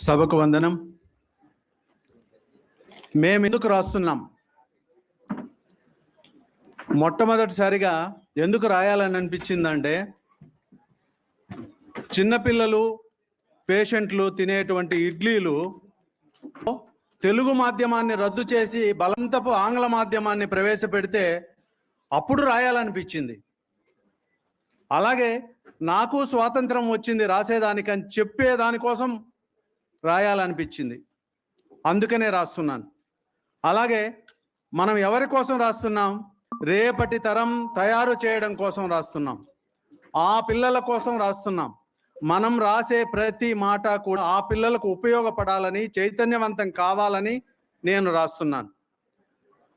సభకు వందనం. మేము ఎందుకు రాస్తున్నాం? మొట్టమొదటిసారిగా ఎందుకు రాయాలని అనిపించిందంటే, చిన్నపిల్లలు పేషెంట్లు తినేటువంటి ఇడ్లీలు తెలుగు మాధ్యమాన్ని రద్దు చేసి బలవంతపు ఆంగ్ల మాధ్యమాన్ని ప్రవేశపెడితే అప్పుడు రాయాలనిపించింది. అలాగే నాకు స్వాతంత్రం వచ్చింది రాసేదానికని చెప్పేదానికోసం రాయాలనిపించింది. అందుకనే రాస్తున్నాను. అలాగే మనం ఎవరి కోసం రాస్తున్నాం? రేపటి తరం తయారు చేయడం కోసం రాస్తున్నాం. ఆ పిల్లల కోసం రాస్తున్నాం. మనం రాసే ప్రతి మాట కూడా ఆ పిల్లలకు ఉపయోగపడాలని, చైతన్యవంతం కావాలని నేను రాస్తున్నాను.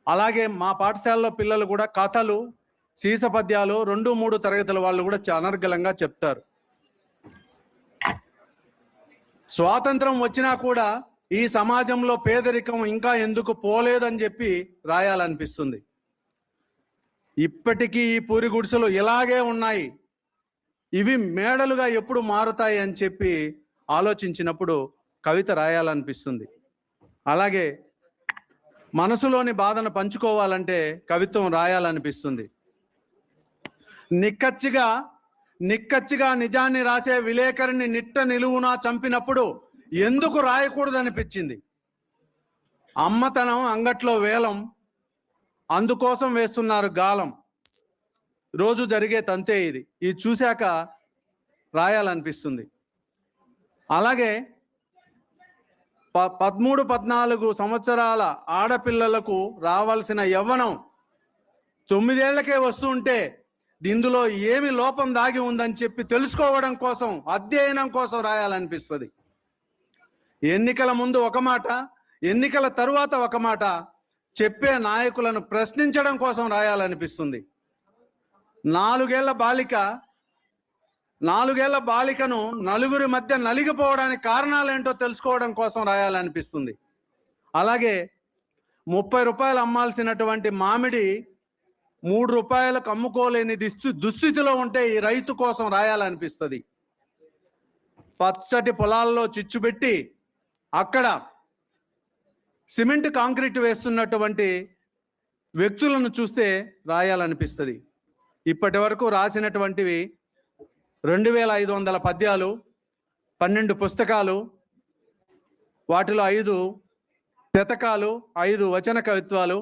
అలాగే మా పాఠశాలలో పిల్లలు కూడా కథలు, సీసపద్యాలు 2-3 తరగతుల వాళ్ళు కూడా అనర్గళంగా చెప్తారు. స్వాతంత్రం వచ్చినా కూడా ఈ సమాజంలో పేదరికం ఇంకా ఎందుకు పోలేదని చెప్పి రాయాలనిపిస్తుంది. ఇప్పటికీ ఈ పూరి గుడిసెలు ఇలాగే ఉన్నాయి. ఇవి మేడలుగా ఎప్పుడు మారుతాయి అని చెప్పి ఆలోచించినప్పుడు కవిత రాయాలనిపిస్తుంది. అలాగే మనసులోని బాధను పంచుకోవాలంటే కవిత్వం రాయాలనిపిస్తుంది. నిక్కచ్చిగా నిజాన్ని రాసే విలేకరిని నిట్ట నిలువునా చంపినప్పుడు ఎందుకు రాయకూడదనిపించింది. అమ్మతనం అంగట్లో వేలం, అందుకోసం వేస్తున్నారు గాలం. రోజు జరిగే తంతే ఇది. ఇది చూశాక రాయాలనిపిస్తుంది. అలాగే 13-14 సంవత్సరాల ఆడపిల్లలకు రావాల్సిన యవ్వనం 9 ఏళ్లకే వస్తుంటే ఇందులో ఏమి లోపం దాగి ఉందని చెప్పి తెలుసుకోవడం కోసం, అధ్యయనం కోసం రాయాలనిపిస్తుంది. ఎన్నికల ముందు ఒక మాట, ఎన్నికల తరువాత ఒక మాట చెప్పే నాయకులను ప్రశ్నించడం కోసం రాయాలనిపిస్తుంది. 4 ఏళ్ల బాలికను నలుగురి మధ్య నలిగిపోవడానికి కారణాలేంటో తెలుసుకోవడం కోసం రాయాలనిపిస్తుంది. అలాగే 30 రూపాయలు అమ్మాల్సినటువంటి మామిడి 3 రూపాయలకు అమ్ముకోలేని దుస్థితిలో ఉంటే ఈ రైతు కోసం రాయాలనిపిస్తుంది. పచ్చటి పొలాల్లో చిచ్చుపెట్టి అక్కడ సిమెంట్ కాంక్రీట్ వేస్తున్నటువంటి వ్యక్తులను చూస్తే రాయాలనిపిస్తుంది. ఇప్పటి వరకు రాసినటువంటివి 2500 పద్యాలు, 12 పుస్తకాలు, వాటిలో 5 శతకాలు, 5 వచన కవిత్వాలు,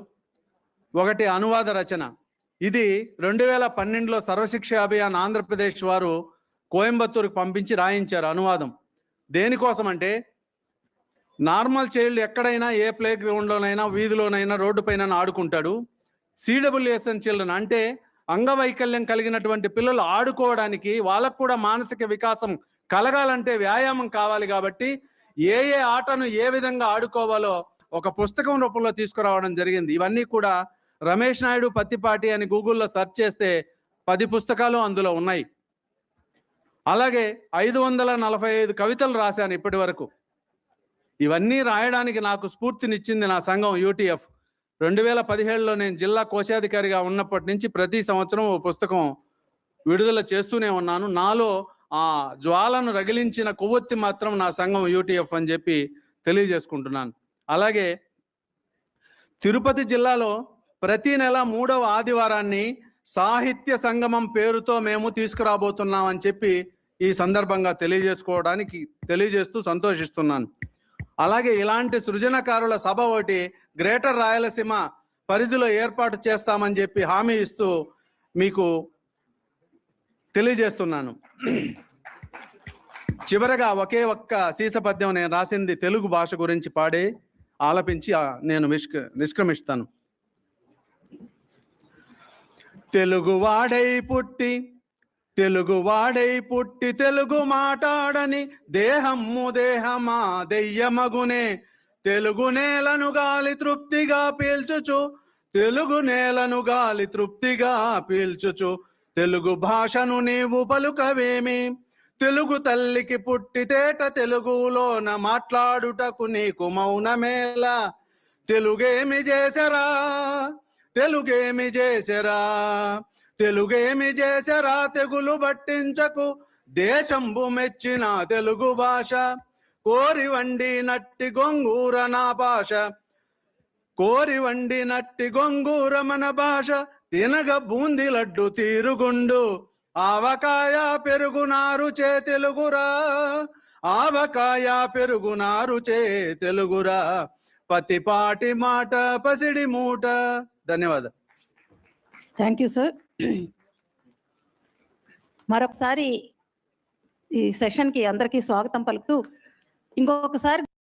1 అనువాద రచన. ఇది 2012లో సర్వశిక్ష అభియాన్ ఆంధ్రప్రదేశ్ వారు కోయంబత్తూరుకు పంపించి రాయించారు అనువాదం. దేనికోసం అంటే, నార్మల్ చైల్డ్ ఎక్కడైనా ఏ ప్లే గ్రౌండ్లోనైనా, వీధిలోనైనా, రోడ్డు పైన ఆడుకుంటాడు. CWSN చిల్డ్రన్ అంటే అంగవైకల్యం కలిగినటువంటి పిల్లలు ఆడుకోవడానికి, వాళ్ళకు కూడా మానసిక వికాసం కలగాలంటే వ్యాయామం కావాలి. కాబట్టి ఏ ఆటను ఏ విధంగా ఆడుకోవాలో ఒక పుస్తకం రూపంలో తీసుకురావడం జరిగింది. ఇవన్నీ కూడా రమేష్ నాయుడు పత్తిపాటి అని గూగుల్లో సెర్చ్ చేస్తే 10 పుస్తకాలు అందులో ఉన్నాయి. అలాగే 545 కవితలు రాశాను ఇప్పటి వరకు. ఇవన్నీ రాయడానికి నాకు స్ఫూర్తినిచ్చింది నా సంఘం UTF. 2017లో నేను జిల్లా కోశాధికారిగా ఉన్నప్పటి నుంచి ప్రతి సంవత్సరం ఓ పుస్తకం విడుదల చేస్తూనే ఉన్నాను. నాలో ఆ జ్వాలను రగిలించిన కొవ్వొత్తి మాత్రం నా సంఘం UTF అని చెప్పి తెలియజేసుకుంటున్నాను. అలాగే తిరుపతి జిల్లాలో ప్రతి నెల 3వ ఆదివారాన్ని సాహిత్య సంగమం పేరుతో మేము తీసుకురాబోతున్నామని చెప్పి ఈ సందర్భంగా తెలియజేస్తూ సంతోషిస్తున్నాను. అలాగే ఇలాంటి సృజనకారుల సభ ఒకటి గ్రేటర్ రాయలసీమ పరిధిలో ఏర్పాటు చేస్తామని చెప్పి హామీ ఇస్తూ మీకు తెలియజేస్తున్నాను. చివరగా ఒకే ఒక్క సీసపద్యం నేను రాసింది తెలుగు భాష గురించి పాడి ఆలపించి నేను నిష్క్రమిస్తాను. తెలుగువాడై పుట్టి తెలుగు మాటాడని దేహమా దెయ్యమగునే, తెలుగు నేలను గాలి తృప్తిగా పీల్చుచు తెలుగు భాషను నీవు పలుకవేమి, తెలుగు తల్లికి పుట్టితేట తెలుగులోన మాట్లాడుటకు నీకు మౌనమేలా, తెలుగేమి చేసరా తెగులు పట్టించకు, దేశంబు మెచ్చిన తెలుగు భాష కోరి వండి నట్టి గొంగూర నా భాష, కోరి వండి నట్టి గొంగూర మన భాష, తినగ బూంది లడ్డు తీరుగుండు, ఆవకాయ పెరుగునారు చే తెలుగురా, ఆవకాయ పెరుగునారు చే తెలుగురా, పతిపాటి మాట పసిడి మూట. ధన్యవాదాలు. Thank you sir. మరొకసారి ఈ సెషన్కి అందరికీ స్వాగతం పలుకుతూ ఇంకొకసారి